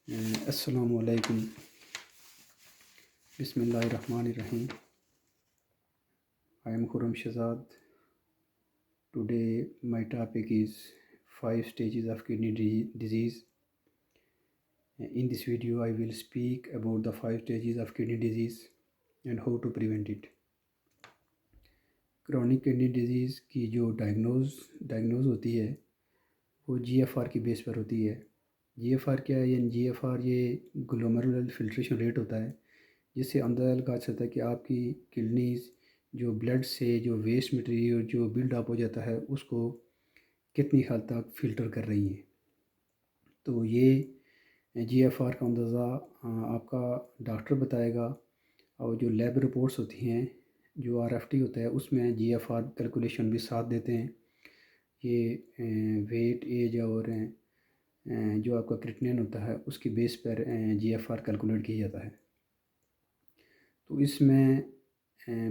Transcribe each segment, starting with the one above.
अस्सलामु अलैकुम। बिस्मिल्लाहिर्रहमानिर्रहीम। I am Khurram Shahzad. Today my topic is 5 stages of kidney disease. In this video I will speak about the 5 stages of kidney disease and how to prevent it. Chronic kidney disease की जो diagnose होती है वो GFR की base पर होती है। GFR क्या है? यानी GFR ये ग्लोमेरुलर फिल्ट्रेशन रेट होता है, जिससे अंदाज़ा लगा सकता है कि आपकी किडनीज जो ब्लड से जो वेस्ट मटेरियल जो बिल्डअप हो जाता है उसको कितनी हद तक फ़िल्टर कर रही हैं। तो ये GFR का अंदाज़ा आपका डॉक्टर बताएगा, और जो लैब रिपोर्ट्स होती हैं, जो RFT होता है, उसमें GFR कैलकुलेशन भी साथ देते हैं। ये वेट, एज और जो आपका क्रिएटिनिन होता है उसकी बेस पर GFR कैलकुलेट किया जाता है। तो इसमें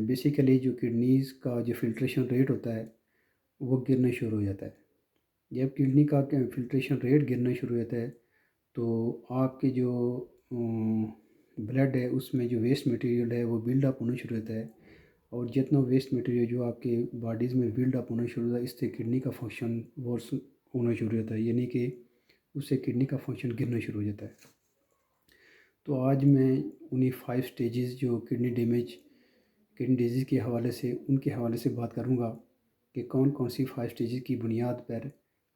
बेसिकली जो किडनीज़ का जो फिल्ट्रेशन रेट होता है वो गिरना शुरू हो जाता है। जब किडनी का फिल्ट्रेशन रेट गिरना शुरू हो जाता है तो आपके जो ब्लड है उसमें जो वेस्ट मटेरियल है वो बिल्डअप होना शुरू होता है, और जितना वेस्ट मटेरियल जो आपके बॉडीज़ में बिल्डअप होना शुरू होता है, इससे किडनी का फंक्शन वर्स होना शुरू होता है, यानी कि उससे किडनी का फंक्शन गिरना शुरू हो जाता है। तो आज मैं उन्हीं 5 स्टेजेस जो किडनी डिजीज़ के हवाले से उनके हवाले से बात करूँगा कि कौन कौन सी 5 स्टेजेस की बुनियाद पर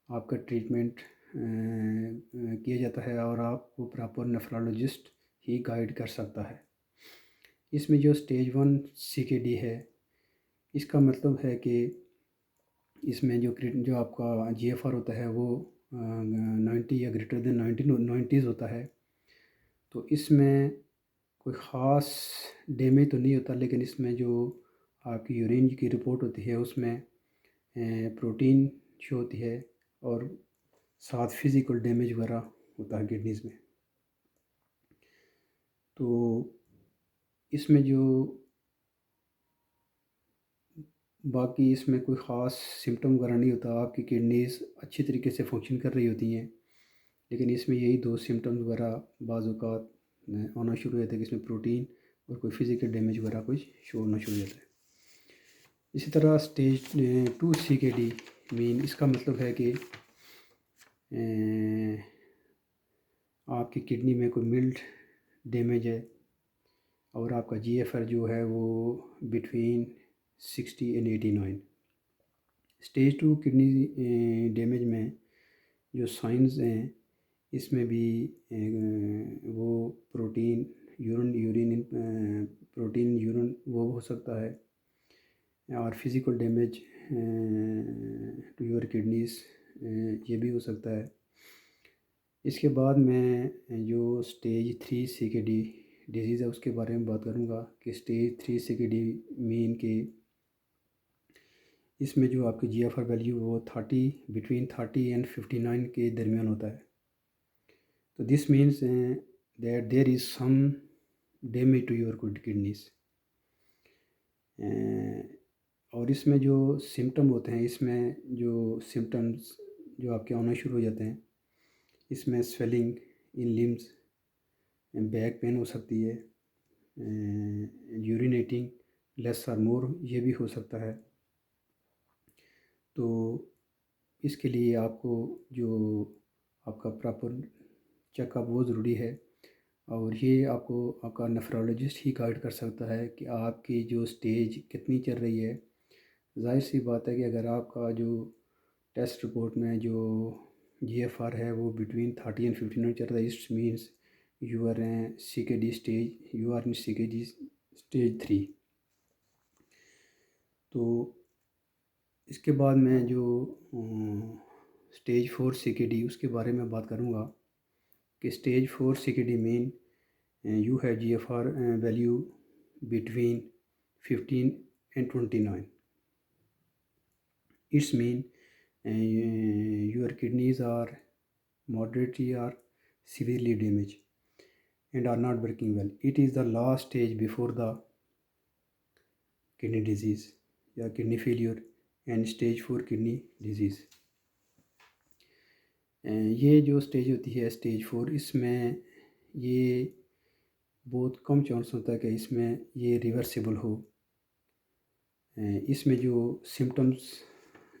आपका ट्रीटमेंट किया जाता है और आपको प्रॉपर नेफ्रोलॉजिस्ट ही गाइड कर सकता है। इसमें जो स्टेज 1 CKD है, इसका मतलब है कि इसमें जो आपका GFR होता है वो 90 या ग्रेटर देन 90 होता है। तो इसमें कोई ख़ास डैमेज तो नहीं होता, लेकिन इसमें जो आपकी यूरिन की रिपोर्ट होती है उसमें प्रोटीन शो होती है और साथ फिज़िकल डैमेज वगैरह होता है किडनीज़ में। तो इसमें जो बाकी इसमें कोई ख़ास सिम्टम वगैरह नहीं होता, आपकी किडनीज़ अच्छी तरीके से फंक्शन कर रही होती हैं, लेकिन इसमें यही 2 सिम्टम्स वगैरह बाज़ औक़ात आना शुरू हो जाता है कि इसमें प्रोटीन और कोई फिज़िकल डैमेज वगैरह कुछ शो होना शुरू हो जाता है। इसी तरह स्टेज 2 CKD मीन इसका मतलब है कि आपकी किडनी में कोई मिल्ड डैमेज है और आपका GFR जो है वो between 60 and 89। Stage 2 kidney damage में जो साइंस हैं, इसमें भी वो प्रोटीन यूरिन वो हो सकता है, और physical damage to your kidneys ये भी हो सकता है। इसके बाद मैं जो स्टेज 3 CKD डिजीज़ है उसके बारे में बात करूँगा कि स्टेज 3 CKD मीन के इसमें जो आपकी GFR वैल्यू वो बिटवीन 30 एंड 59 के दरमियान होता है। तो this means that there is some damage to your kidneys. और इसमें जो सिम्टम होते हैं, इसमें जो सिम्टम्स जो आपके आना शुरू हो जाते हैं, इसमें स्वेलिंग इन लिम्स, बैक पेन हो सकती है, यूरिनेटिंग लेस और मोर ये भी हो सकता है। तो इसके लिए आपको जो आपका प्रॉपर चेकअप वो ज़रूरी है, और ये आपको आपका नेफ्रोलॉजिस्ट ही गाइड कर सकता है कि आपकी जो स्टेज कितनी चल रही है। ज़ाहिर सी बात है कि अगर आपका जो टेस्ट रिपोर्ट में जो GFR है वो बिटवीन 30 एंड 59 चल रहा है, it's means you are in CKD stage 3। तो इसके बाद मैं जो स्टेज 4 CKD उसके बारे में बात करूँगा कि stage 4 CKD mean you have GFR value between 15 and 29. It's mean your kidneys are moderately or severely damaged and are not working well. It is the last stage before the kidney disease या kidney failure and stage 4 kidney disease. ये जो stage होती है stage 4, इसमें ये बहुत कम chance होता है कि इसमें ये रिवर्सिबल हो। इसमें जो सिम्टम्स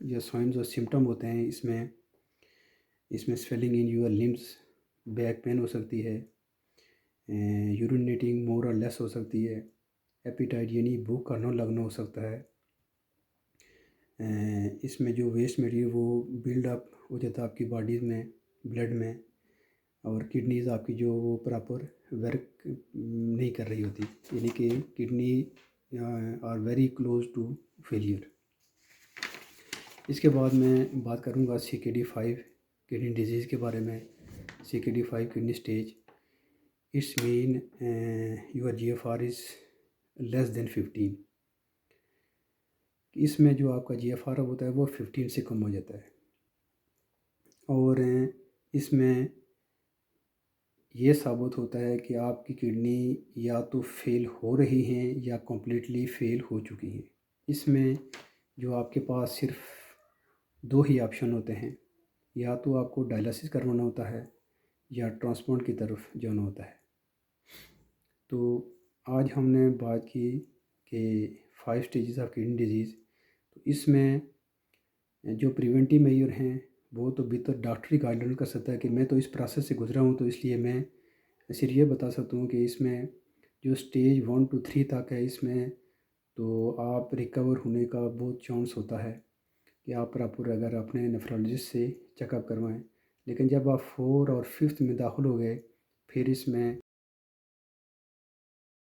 या साइंस और सिम्टम होते हैं, इसमें swelling in your limbs, back pain हो सकती है, यूरिनेटिंग मोर और लेस हो सकती है, एपिटाइट यानी भूख का न लगना हो सकता है। इसमें जो वेस्ट मटेरियल वो बिल्डअप हो जाता है आपकी बॉडी में, ब्लड में, और किडनीज आपकी जो वो प्रॉपर वर्क नहीं कर रही होती, यानी कि kidney are very close to failure. इसके बाद मैं बात करूँगा CKD5 किडनी डिजीज़ के बारे में। CKD5 kidney stage, it's mean your GFR is less than 15। इसमें जो आपका GFR होता है वो 15 से कम हो जाता है, और इसमें ये साबित होता है कि आपकी किडनी या तो फेल हो रही हैं या कम्प्लीटली फेल हो चुकी हैं। इसमें जो आपके पास सिर्फ दो ही ऑप्शन होते हैं, या तो आपको डायलिसिस करवाना होता है या ट्रांसप्लांट की तरफ जाना होता है। तो आज हमने बात की कि 5 स्टेजेस ऑफ किडनी डिजीज़। तो इसमें जो प्रिवेंटिव मेजर हैं वो तो बेहतर डॉक्टरी गाइडलाइन कर सकता है कि मैं तो इस प्रोसेस से गुजरा हूँ, तो इसलिए मैं सिर्फ ये बता सकता हूँ कि इसमें जो स्टेज 1 to 3 तक है, इसमें तो आप रिकवर होने का बहुत चांस होता है कि आप प्रॉपर अगर अपने नेफ्रोलॉजिस्ट से चेकअप करवाएं। लेकिन जब आप 4 और 5th में दाखिल हो गए, फिर इसमें